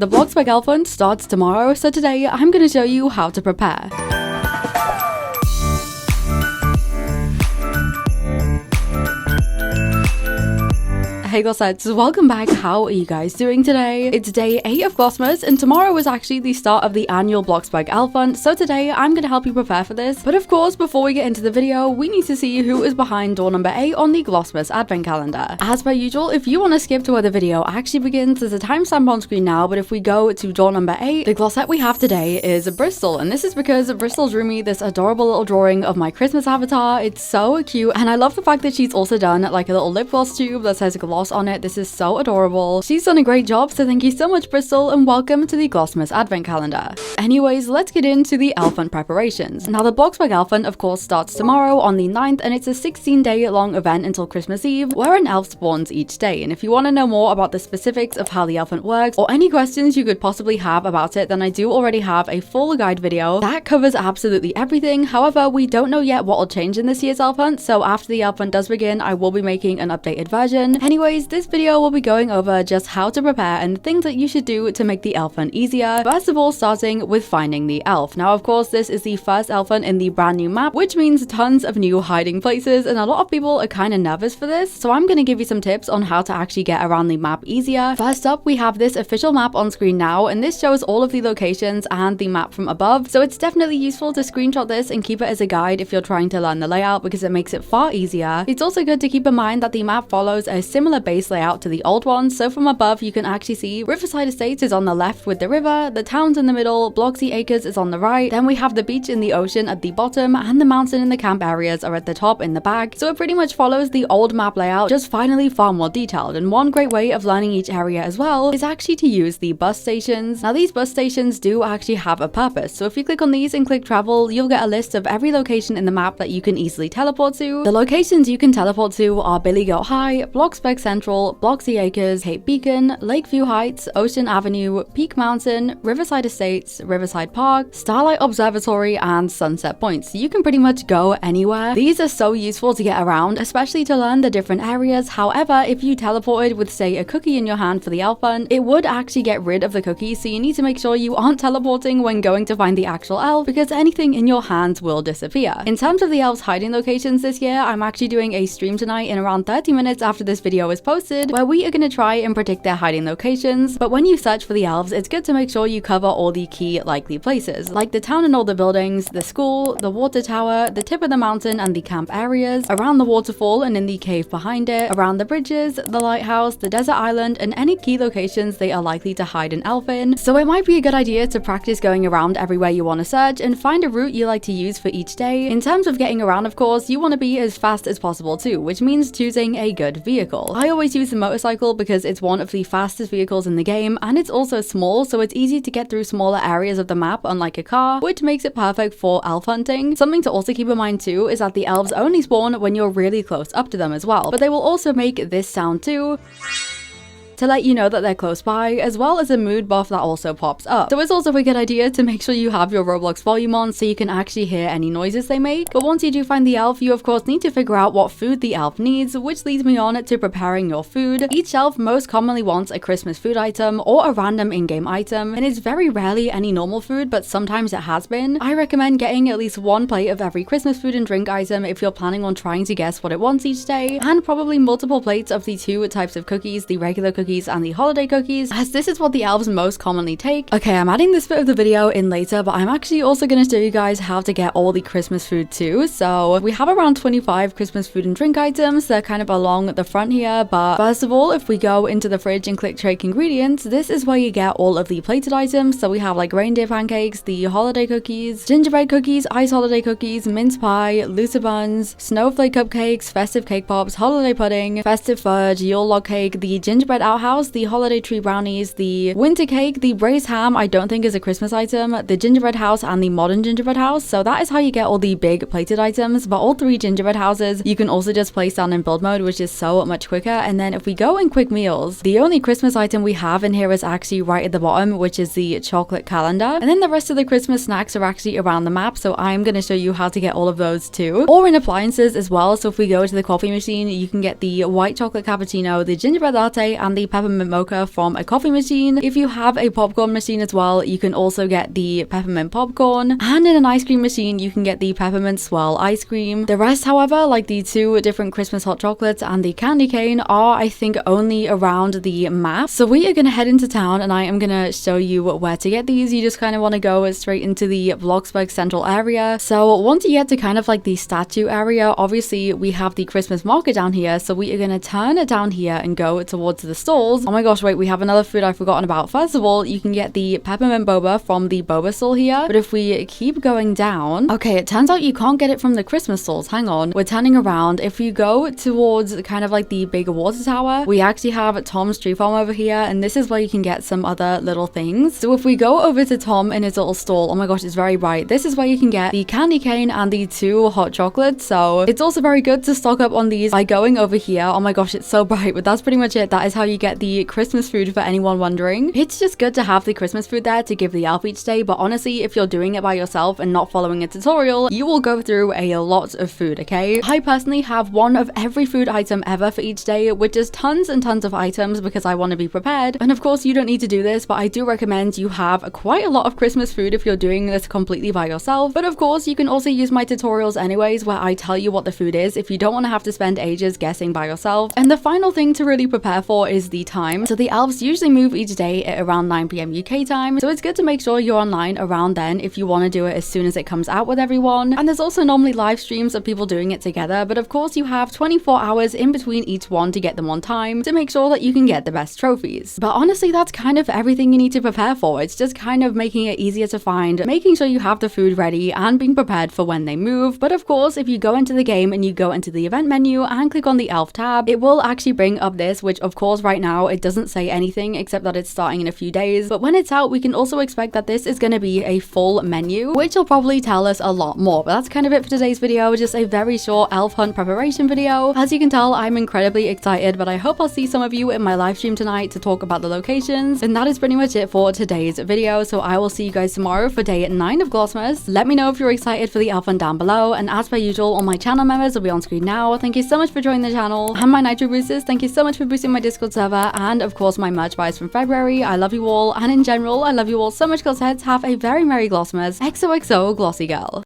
The Bloxburg elf hunt starts tomorrow, so today I'm going to show you how to prepare. Hey glossettes, welcome back. How are you guys doing today? It's day 8 of Glossmas, and tomorrow is actually the start of the annual Bloxburg elf hunt, so today I'm going to help you prepare for this. But of course, before we get into the video, we need to see who is behind door number 8 on the Glossmas advent calendar. As per usual, if you want to skip to where the video actually begins, there's a timestamp on screen now, but if we go to door number 8, the glossette we have today is Bristol, and this is because Bristol drew me this adorable little drawing of my Christmas avatar. It's so cute, and I love the fact that she's also done like a little lip gloss tube that says gloss on it. This is so adorable. She's done a great job, so thank you so much, Bristol, and welcome to the Glossmas advent calendar. Anyways, let's get into the elf hunt preparations. Now, the Bloxburg elf hunt, of course, starts tomorrow on the 9th, and it's a 16-day long event until Christmas Eve, where an elf spawns each day. And if you want to know more about the specifics of how the elf hunt works, or any questions you could possibly have about it, then I do already have a full guide video that covers absolutely everything. However, we don't know yet what will change in this year's elf hunt, so after the elf hunt does begin, I will be making an updated version. Anyways, this video will be going over just how to prepare and things that you should do to make the elf hunt easier. First of all, starting with finding the elf. Now, of course, this is the first elf hunt in the brand new map, which means tons of new hiding places, and a lot of people are kind of nervous for this, so I'm going to give you some tips on how to actually get around the map easier. First up, we have this official map on screen now, and this shows all of the locations and the map from above, so it's definitely useful to screenshot this and keep it as a guide if you're trying to learn the layout, because it makes it far easier. It's also good to keep in mind that the map follows a similar base layout to the old one, so from above you can actually see Riverside Estates is on the left with the river, the town's in the middle, Bloxie Acres is on the right, then we have the beach in the ocean at the bottom, and the mountain and the camp areas are at the top in the back. So it pretty much follows the old map layout, just finally far more detailed. And one great way of learning each area as well is actually to use the bus stations. Now, these bus stations do actually have a purpose, so if you click on these and click travel, you'll get a list of every location in the map that you can easily teleport to. The locations you can teleport to are Billy Goat High, Bloxburg Central, Bloxie Acres, Cape Beacon, Lakeview Heights, Ocean Avenue, Peak Mountain, Riverside Estates, Riverside Park, Starlight Observatory, and Sunset Point. So you can pretty much go anywhere. These are so useful to get around, especially to learn the different areas. However, if you teleported with, say, a cookie in your hand for the elf hunt, it would actually get rid of the cookie, so you need to make sure you aren't teleporting when going to find the actual elf, because anything in your hands will disappear. In terms of the elf's hiding locations this year, I'm actually doing a stream tonight in around 30 minutes after this video is posted, where we are going to try and predict their hiding locations. But when you search for the elves, it's good to make sure you cover all the key likely places, like the town and all the buildings, the school, the water tower, the tip of the mountain and the camp areas, around the waterfall and in the cave behind it, around the bridges, the lighthouse, the desert island, and any key locations they are likely to hide an elf in. So it might be a good idea to practice going around everywhere you want to search and find a route you like to use for each day. In terms of getting around, of course, you want to be as fast as possible too, which means choosing a good vehicle. I always use the motorcycle because it's one of the fastest vehicles in the game, and it's also small, so it's easy to get through smaller areas of the map unlike a car, which makes it perfect for elf hunting. Something to also keep in mind too is that the elves only spawn when you're really close up to them as well, but they will also make this sound too, to let you know that they're close by, as well as a mood buff that also pops up. So it's also a good idea to make sure you have your Roblox volume on so you can actually hear any noises they make. But once you do find the elf, you of course need to figure out what food the elf needs, which leads me on to preparing your food. Each elf most commonly wants a Christmas food item or a random in-game item, and it's very rarely any normal food, but sometimes it has been. I recommend getting at least one plate of every Christmas food and drink item if you're planning on trying to guess what it wants each day, and probably multiple plates of the 2 types of cookies, the regular cookies and the holiday cookies, as this is what the elves most commonly take. Okay, I'm adding this bit of the video in later, but I'm actually also going to show you guys how to get all the Christmas food too. So we have around 25 Christmas food and drink items. They're kind of along the front here, but first of all, if we go into the fridge and click trade ingredients, this is where you get all of the plated items. So we have like reindeer pancakes, the holiday cookies, gingerbread cookies, ice holiday cookies, mince pie, Lucer buns, snowflake cupcakes, festive cake pops, holiday pudding, festive fudge, Yule log cake, the gingerbread outhouse, the holiday tree brownies, the winter cake, the braised ham I don't think is a Christmas item, the gingerbread house, and the modern gingerbread house. So that is how you get all the big plated items, but all 3 gingerbread houses you can also just place down in build mode, which is so much quicker. And then if we go in quick meals, the only Christmas item we have in here is actually right at the bottom, which is the chocolate calendar, and then the rest of the Christmas snacks are actually around the map, so I'm going to show you how to get all of those too, or in appliances as well. So if we go to the coffee machine, you can get the white chocolate cappuccino, the gingerbread latte, and the peppermint mocha from a coffee machine. If you have a popcorn machine as well, you can also get the peppermint popcorn. And in an ice cream machine, you can get the peppermint swirl ice cream. The rest, however, like the 2 different Christmas hot chocolates and the candy cane, are I think only around the map. So we are gonna head into town and I am gonna show you where to get these. You just kind of want to go straight into the Bloxburg central area. So once you get to kind of like the statue area, obviously we have the Christmas market down here. So we are gonna turn it down here and go towards the stalls. Oh my gosh, wait, we have another food I've forgotten about. First of all, you can get the peppermint boba from the boba stall here. But if we keep going down, okay, it turns out you can't get it from the Christmas stalls. Hang on, we're turning around. If you go towards kind of like the big water tower, we actually have Tom's tree farm over here, and this is where you can get some other little things. So if we go over to Tom in his little stall, oh my gosh, it's very bright. This is where you can get the candy cane and the 2 hot chocolates. So it's also very good to stock up on these by going over here. Oh my gosh, it's so bright, but that's pretty much it. That is how you get the Christmas food for anyone wondering. It's just good to have the Christmas food there to give the elf each day, but honestly, if you're doing it by yourself and not following a tutorial, you will go through a lot of food, okay? I personally have one of every food item ever for each day, which is tons and tons of items because I want to be prepared. And of course, you don't need to do this, but I do recommend you have quite a lot of Christmas food if you're doing this completely by yourself. But of course, you can also use my tutorials anyways, where I tell you what the food is if you don't want to have to spend ages guessing by yourself. And the final thing to really prepare for is the time. So the elves usually move each day at around 9 p.m. UK time, so it's good to make sure you're online around then if you want to do it as soon as it comes out with everyone. And there's also normally live streams of people doing it together, but of course you have 24 hours in between each one to get them on time to make sure that you can get the best trophies. But honestly, that's kind of everything you need to prepare for. It's just kind of making it easier to find, making sure you have the food ready, and being prepared for when they move. But of course, if you go into the game and you go into the event menu and click on the elf tab, it will actually bring up this, which of course right now it doesn't say anything except that it's starting in a few days. But when it's out, we can also expect that this is going to be a full menu, which will probably tell us a lot more. But that's kind of it for today's video, just a very short elf hunt preparation video. As you can tell, I'm incredibly excited, but I hope I'll see some of you in my live stream tonight to talk about the locations. And that is pretty much it for today's video. So I will see you guys tomorrow for day 9 of Glossmas. Let me know if you're excited for the elf hunt down below. And as per usual, all my channel members will be on screen now. Thank you so much for joining the channel. And my Nitro boosters, thank you so much for boosting my Discord server. And of course, my merch buys from February. I love you all. And in general, I love you all so much, Glossettes. Have a very Merry Glossmas. XOXO Glossy Girl.